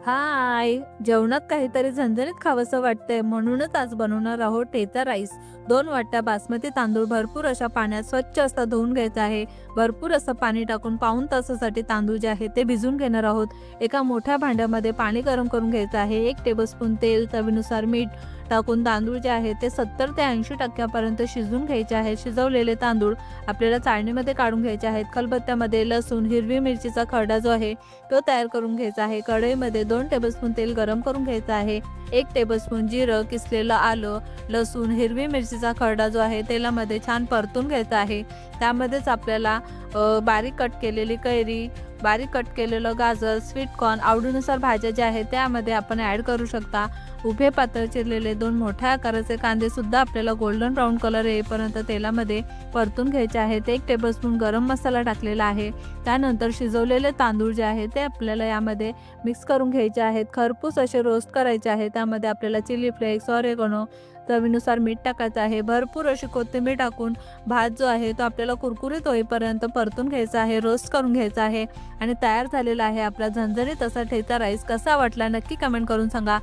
हाय, जेवणात काहीतरी झणझणीत खावंसं वाटतंय म्हणूनच आज बनवणार आहोत ठेचा राईस. 2 वाट्या बासमती तांदूळ भरपूर अशा पाण्यात स्वच्छ असं धुवून घ्यायचं आहे. भरपूर असं पाणी टाकून पाऊण तासासाठी तांदूळ जे आहे ते भिजवून घेणार आहोत. एका मोठ्या भांड्यामध्ये पाणी गरम करून घ्यायचं आहे. 1 टेबलस्पून तेल, चवीनुसार मीठ टाकून तांदूळ जे आहे ते 70 ते 80% शिजवून घ्यायचे आहे. शिजवलेले तांदूळ आपल्याला चाळणीमध्ये काढून घ्यायचे आहेत. खलबत्त्यामध्ये लसूण, हिरवी मिरचीचा खरडा जो आहे तो तयार करून घ्यायचा आहे. कढईमध्ये 2 टेबलस्पून तेल गरम करून घ्यायचं आहे. 1 टेबलस्पून जिरं, किसलेलं आलं, लसूण, हिरवी मिरचीचा खरडा जो आहे तेलामध्ये छान परतून घ्यायचा आहे. त्यामध्येच आपल्याला बारीक कट केलेली कैरी, बारीक कट केलेलं गाजर, स्वीट कॉर्न, आवडीनुसार भाज्या ज्या आहेत त्यामध्ये आपण ॲड करू शकता. उभे पातळ चिरलेले 2 मोठ्या आकाराचे कांदे सुद्धा आपल्याला गोल्डन ब्राऊन कलर येईपर्यंत तेलामध्ये परतून घ्यायचे आहेत. 1 टेबलस्पून गरम मसाला टाकलेला आहे. त्यानंतर शिजवलेले तांदूळ जे आहे ते आपल्याला यामध्ये मिक्स करून घ्यायचे आहेत. खरपूस असे रोस्ट करायचे आहे. त्यामध्ये आपल्याला चिली फ्लेक्स, ऑरेगनो, चवीनुसार मीठ टाकायचं आहे. भरपूर अशी कोथिंबीर टाकून भात जो आहे तो आपल्याला कुरकुरीत होईपर्यंत परतून घ्यायचा आहे, रोस्ट करून घ्यायचा आहे आणि तयार झालेला आहे आपला झणझणीत असा ठेचा राईस. कसा वाटला नक्की कमेंट करून सांगा.